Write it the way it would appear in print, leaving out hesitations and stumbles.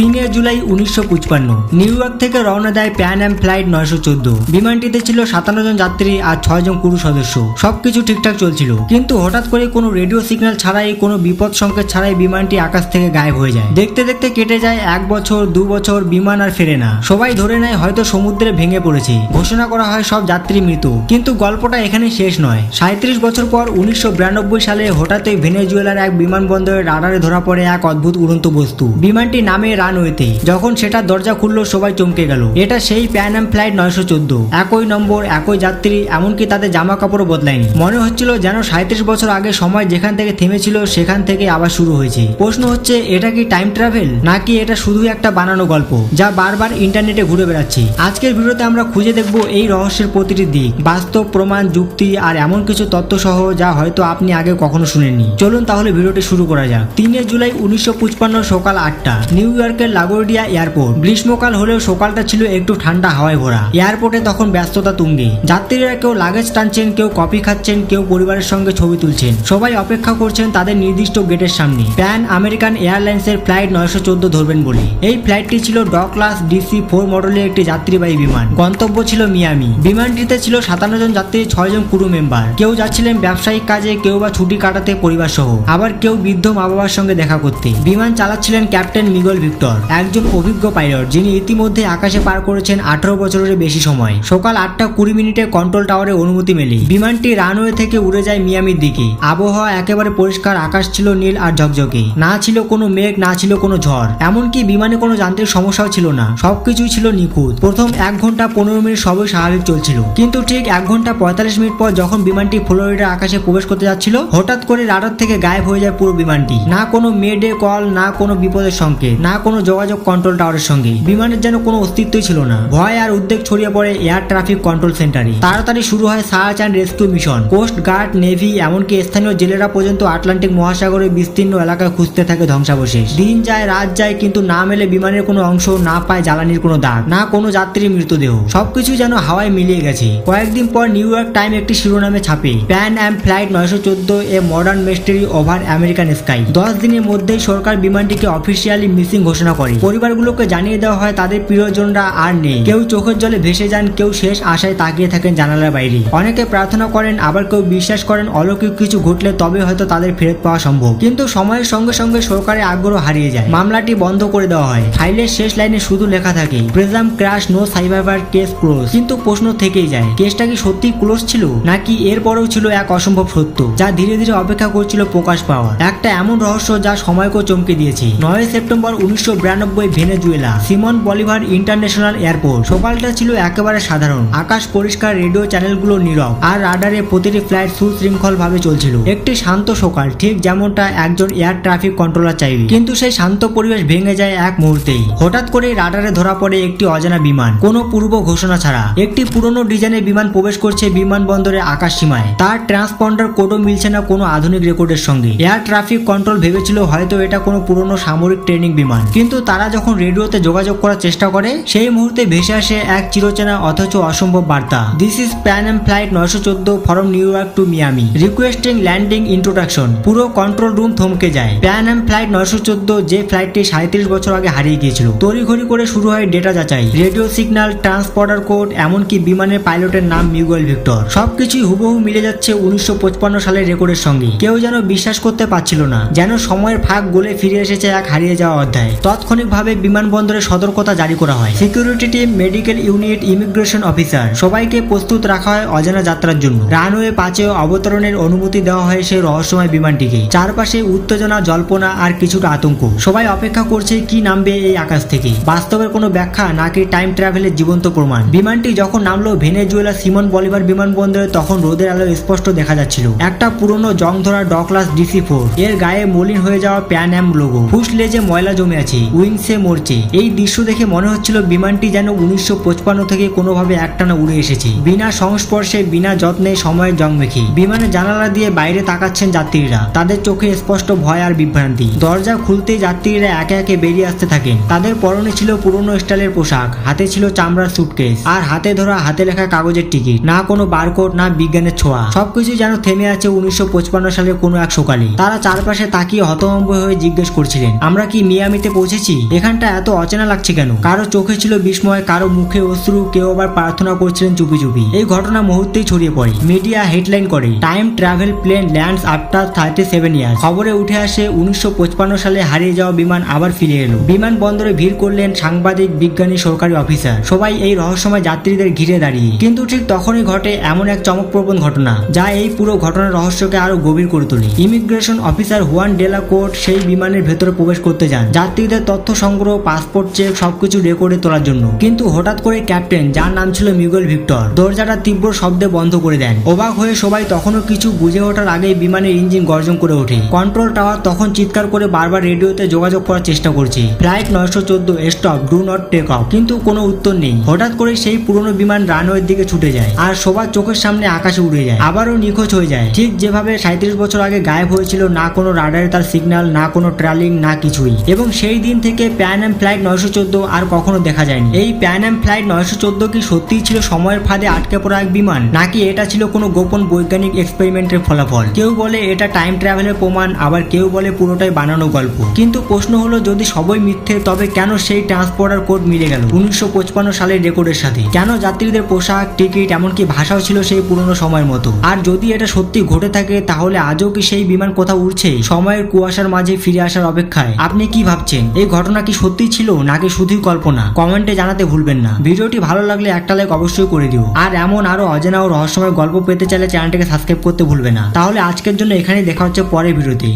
3 July 1955 new York থেকে রওনা দেয় প্যান অ্যাম ফ্লাইট 914। বিমানটিতে ছিল 57 জন যাত্রী আর 6 জন ক্রু সদস্য। সবকিছু ঠিকঠাক চলছিল, কিন্তু হঠাৎ করে কোনো রেডিও সিগন্যাল ছাড়াই, কোনো বিপদ সংকেত ছাড়াই বিমানটি আকাশ থেকে গায়েব হয়ে যায়। দেখতে দেখতে কেটে যায় 1 বছর 2 বছর, বিমান আর ফেরে না। সবাই ধরে নেয় হয়তো সমুদ্রে ভেঙে পড়েছে। ঘোষণা করা হয় সব যাত্রী মৃত। কিন্তু গল্পটা এখানে শেষ নয়। 37 বছর পর 1992 সালে হঠাৎই ভেনেজুয়েলার এক বিমানবন্দরে রাডারে ধরা পড়ে এক অদ্ভুত উড়ন্ত বস্তু। বিমানটি নামে রানওয়েতে। যখন সেটা দরজা খুললো সবাই চমকে গেল। এটা সেই প্যান অ্যাম ফ্লাইট 914। একই নম্বর, একই যাত্রী, এমনকি তাদের জামা কাপড়ও বদলায়নি। মনে হচ্ছিল যেন 37 বছর আগে সময় যেখান থেকে থেমেছিল সেখান থেকে আবার শুরু হয়েছে। প্রশ্ন হচ্ছে, এটা কি টাইম ট্রাভেল, নাকি এটা শুধু একটা বানানো গল্প যা বারবার ইন্টারনেটে ঘুরে বেড়াচ্ছে? আজকের ভিডিওতে আমরা খুঁজে দেখব এই রহস্যের প্রতিটি দিক, বাস্তব প্রমাণ, যুক্তি আর এমন কিছু তথ্য সহ যা হয়তো আপনি আগে কখনো শুনেননি। চলুন তাহলে ভিডিওটি শুরু করা যাক। 3 জুলাই 1955 সকাল 8টা, নিউ ইয়র্কের লাগোর্ডিয়া এয়ারপোর্ট। গ্রীষ্মকাল হলেও সকালটা ছিল একটু ঠান্ডা হাওয়ায় ভরা। এয়ারপোর্টে তখন ব্যস্ততা তুঙ্গে। যাত্রীরা কেউ লাগেজ টানছেন, কেউ কফি খাচ্ছেন, কেউ পরিবারের সঙ্গে ছবি তুলছেন। সবাই অপেক্ষা করছেন তাদের নির্দিষ্ট গেটের সামনে, প্যান আমেরিকান এয়ারলাইন্সের ফ্লাইট 914 ধরবেন বলে। এই ফ্লাইটটি ছিল ডগলাস DC-4 মডেলের একটি যাত্রীবাহী বিমান। গন্তব্য ছিল মিয়ামি। বিমানটিতে ছিল 57 জন যাত্রী, 6 জন ক্রু মেম্বার। কেউ যাচ্ছিলেন ব্যবসায়িক কাজে, কেউ বা ছুটি কাটাতে পরিবার সহ, আবার কেউ বৃদ্ধ মা বাবার সঙ্গে দেখা করতে। বিমান চালাচ্ছিলেন ক্যাপ্টেন মিগেল ভিক্টর, একজন অভিজ্ঞ পাইলট যিনি ইতিমধ্যে আকাশে পার করেছেন 18 বছরের বেশি সময়। সকাল 8:20 কন্ট্রোল টাওয়ারে অনুমতি মেলে। বিমানটি রানওয়ে থেকে উড়ে যায় মিয়ামির দিকে। আবহাওয়া একেবারে পরিষ্কার, আকাশ ছিল নীল আর ঝকঝকে। না ছিল কোনো মেঘ, না ছিল কোনো ঝড়। এমনকি বিমানে কোনো যান্ত্রিক সমস্যাও ছিল না। সবকিছুই ছিল নিখুঁত। প্রথম 1 ঘন্টা 15 মিনিট সবই স্বাভাবিক চলছিল, কিন্তু ঠিক 1 ঘন্টা 45 মিনিট পর যখন বিমানটি ফ্লোরিডা আকাশে প্রবেশ করতে যাচ্ছিল, হঠাৎ করে রাডার থেকে গায়েব হয়ে যায় পুরো বিমানটি। না কোনো মেডে কল, না কোনো বিপদের সংকেত, না কোনো যোগাযোগ কন্ট্রোল টাওয়ারের সঙ্গে। বিমানের যেন কোনো অস্তিত্বই ছিল না। ভয় আর উদ্বেগ ছড়িয়ে পড়ে এয়ার ট্রাফিক কন্ট্রোল সেন্টারে। তাড়াতাড়ি শুরু হয় search and rescue mission. Coast guard, navy, এমনকি স্থানীয় জেলেরা পর্যন্ত আটলান্টিক মহাসাগরের বিস্তীর্ণ এলাকায় খুঁজতে থাকে ধ্বংসাবশেষ। দিন যায়, রাত যায়, কিন্তু না মেলে বিমানের কোনো অংশ, না পায় জ্বালানির কোনো দাগ, না কোনো যাত্রীর মৃতদেহ। সবকিছু যেন হাওয়ায় মিলিয়ে গেছে। কয়েকদিন পর নিউ ইয়র্ক টাইম একটি শিরোনামে ছাপে, pan am flight 914 a modern mystery over American sky. 10 দিনের মধ্যেই সরকার বিমানটিকে অফিসিয়ালি মিসিং ঘোষণা করে। পরিবারগুলোকে জানিয়ে দেওয়া হয় তাদের প্রিয়জনরা আর নেই। কেউ চোখের জলে ভেসে যান, কেউ শেষ আশায় তাকিয়ে থাকেন জানালার বাইরে। অনেকে প্রার্থনা করেন, আবার কেউ বিশ্বাস করেন অলৌকিক কিছু ঘটলে তবে হয়তো তাদের ফেরত পাওয়া সম্ভব। কিন্তু সময়ের সঙ্গে সঙ্গে সরকারের আগ্রহ হারিয়ে যায়। মামলাটি বন্ধ করে দেওয়া হয়। ফাইলের শেষ লাইনে শুধু লেখা থাকে, presumed crash, no survivor, case close. কিন্তু প্রশ্ন থেকেই যায়, কেসটা কি সত্যি ক্লোজ ছিল, নাকি এরপরেও ছিল এক অসম্ভব সত্য যা ধীরে ধীরে অপেক্ষা করছিল প্রকাশ পাওয়ার? একটা এমন রহস্য যা সময়কেও চমকে দিয়েছে। 9 September 1992 Venezuela, Simon Bolivar international airport. সকালটা ছিল একেবারে সাধারণ। আকাশ পরিষ্কার, রেডিও চ্যানেলগুলো নীরব, আর রাডারে প্রতিটি ফ্লাইট সুশৃঙ্খল ভাবে চলছিল। একটি শান্ত সকাল, ঠিক যেমনটা একজন এয়ার ট্রাফিক কন্ট্রোলার চাইবে। কিন্তু সেই শান্ত পরিবেশ ভেঙে যায় এক মুহূর্তেই। হঠাৎ করে রাডারে ধরা পড়ে একটি অজানা বিমান, কোনো পূর্ব ঘোষণা ছাড়া। একটি পুরনো ডিজাইনের বিমান প্রবেশ করছে বিমানবন্দরের আকাশ সীমায়। তার ট্রান্সপন্ডার কোডও মিলছে না কোনো আধুনিক রেকর্ডের সঙ্গে। এয়ার ট্রাফিক কন্ট্রোল ভেবেছিল হয়তো এটা কোনো পুরনো সামরিক ট্রেনিং বিমান, কিন্তু তারা যখন রেডিওতে যোগাযোগ করার চেষ্টা করে, সেই মুহূর্তে ভেসে আসে এক চিরচেনা অথচ অসম্ভব বার্তা, this is pan am flight 914 from new York to Miami, requesting landing introduction. পুরো কন্ট্রোল রুম থমকে যায়। প্যান অ্যাম ফ্লাইট 914, যে ফ্লাইটটি 37 বছর আগে হারিয়ে গিয়েছিল। তড়িঘড়ি করে শুরু হয় ডেটা যাচাই, রেডিও সিগন্যাল, ট্রান্সপন্ডার কোড, এমনকি বিমানের পাইলটের নাম মিগুয়েল ভিক্টর। সবকিছুই হুবহু মিলে যাচ্ছে 1955 সালের রেকর্ডের সঙ্গে। কেউ যেন বিশ্বাস করতে পারছিল না, যেন সময়ের ফাঁক গলে ফিরে এসেছে এক হারিয়ে যাওয়া অধ্যায়। তাৎক্ষণিকভাবে বিমানবন্দরে সতর্কতা জারি করা হয়। Security team, medical unit, immigration officer, সবাইকে প্রস্তুত রাখা হয় অজানা যাত্রার জন্য। রানওয়ে 5-এ অবতরণের অনুমতি দেওয়া হয় সেই রহস্যময় বিমানটিকে। চারপাশে উত্তেজনা, জল্পনা আর কিছুটা আতঙ্ক। সবাই অপেক্ষা করছে কি নামবে এই আকাশ থেকে, বাস্তবের কোনো ব্যাখ্যা নাকি টাইম ট্রাভেলের জীবন্ত প্রমাণ। বিমানটি যখন নামলো ভেনেজুয়েলা সিমন বলিভার বিমানবন্দরে, তখন রোদের আলো স্পষ্ট দেখা যাচ্ছিল। একটা পুরনো জং ধরা ডগলাস DC-4, এর গায়ে মলিন হয়ে যাওয়া প্যান অ্যাম লোগো, ফুস লেজে ময়লা জমে আছে, উইংসে মরছে। এই দৃশ্য দেখে মনে হচ্ছিল বিমানটি যেন 1955 থেকে কোনোভাবে একটানা উড়ে এসেছে, বিনা সংস্পর্শে, বিনা যত্নে, সময়ের জং মেখে। বিমানের জানালা দিয়ে বাইরে তাকাচ্ছেন যাত্রীরা, তাদের চোখে স্পষ্ট ভয় আর বিভ্রান্তি। দরজা খুলতেই যাত্রীরা একে একে বেরিয়ে আসতে থাকেন। তাদের পরনে ছিল পুরনো স্টাইলের পোশাক, হাতে ছিল চামড়ার সুটকেস, আর হাতে ধরা হাতে লেখা কাগজের টিকিট। না কোনো বারকোড, না বিজ্ঞানের ছোঁয়া। সবকিছু যেন থেমে আছে 1955 সালের কোনো এক সকালে। তারা চারপাশে তাকিয়ে হতভম্ব হয়ে জিজ্ঞেস করছিলেন, আমরা কি মিয়ামিতে পৌঁছে পৌঁছেছি? এখানটা এত অচেনা লাগছে কেন? কারো চোখে ছিল বিস্ময়, কারো মুখে অশ্রু, কেউ আবার প্রার্থনা করছিলেন চুপি চুপি। এই ঘটনা মুহূর্তেই ছড়িয়ে পড়ে। মিডিয়া হেডলাইন করে, time travel plane lands after 37 years. খবরে উঠে আসে 1955 সালে হারিয়ে যাওয়া বিমান আবার ফিরে এলো। বিমানবন্দরে ভিড় করলেন সাংবাদিক, বিজ্ঞানী, সরকারি অফিসার। সবাই এই রহস্যময় যাত্রীদের ঘিরে দাঁড়িয়ে। কিন্তু ঠিক তখনই ঘটে এমন এক চমকপ্রবণ ঘটনা যা এই পুরো ঘটনার রহস্যকে আরো গভীর করে তোলে। ইমিগ্রেশন অফিসার হুয়ান ডেলা কোর্ট সেই বিমানের ভেতরে প্রবেশ করতে যান যাত্রীদের তথ্য সংগ্রহ, পাসপোর্ট চেক সবকিছু রেকর্ডে তোলার জন্য। কিন্তু হঠাৎ করে ক্যাপ্টেন, যার নাম ছিল মিগুয়েল ভিক্টর, দরজাটা তীব্র শব্দে বন্ধ করে দেন। অবাক হয়ে সবাই তখনও কিছু বুঝে ওঠার আগেই বিমানের ইঞ্জিন গর্জন করে ওঠে। কন্ট্রোল টাওয়ার তখন চিৎকার করে বারবার রেডিওতে যোগাযোগ করার চেষ্টা করছে, flight 914 stop, do not take off. কিন্তু কোনো উত্তর নেই। হঠাৎ করে সেই পুরনো বিমান রানওয়ের দিকে ছুটে যায় আর সবার চোখের সামনে আকাশে উড়ে যায়, আবারও নিখোঁজ হয়ে যায়। ঠিক যেভাবে 37 বছর আগে গায়েব হয়েছিল, না কোনো রাডারে তার সিগন্যাল, না কোনো ট্রেলিং, না কিছুই। এবং সেই দিন থেকে প্যান অ্যাম ফ্লাইট 914 আর কখনো দেখা যায়নি। এই প্যান অ্যাম ফ্লাইট 914 কি সত্যিই ছিল সময়ের ফাঁদে আটকে পড়া এক বিমান, নাকি এটা ছিল কোনো গোপন বৈজ্ঞানিক এক্সপেরিমেন্টের ফলাফল? কেউ বলে এটা টাইম ট্রাভেলের প্রমাণ, আবার কেউ বলে পুরোটাই বানানো গল্প। কিন্তু প্রশ্ন হলো, যদি সবই মিথ্যে, তবে কেন সেই ট্রান্সপোর্টার কোড মিলে গেল 1955 সালের রেকর্ডের সাথে? কেন যাত্রীদের পোশাক, টিকিট, এমনকি ভাষাও ছিল সেই পুরনো সময়ের মতো? আর যদি এটা সত্যি ঘটে থাকে, তাহলে আজও কি সেই বিমান কোথাও উড়ছে, সময়ের কুয়াশার মাঝে ফিরে আসার অপেক্ষায়? আপনি কি ভাবছেন? এই ঘটনা কি সত্যি ছিল নাকি শুধুই কল্পনা? কমেন্টে জানাতে ভুলবেন না। ভিডিওটি ভালো লাগলে একটা লাইক অবশ্যই করে দিও। আর এমন আরো অজানা ও রহস্যময় গল্প পেতে চাইলে চ্যানেলটিকে সাবস্ক্রাইব করতে ভুলবে না। তাহলে আজকের জন্য এখানেই দেখা হচ্ছে পরের ভিডিওতে।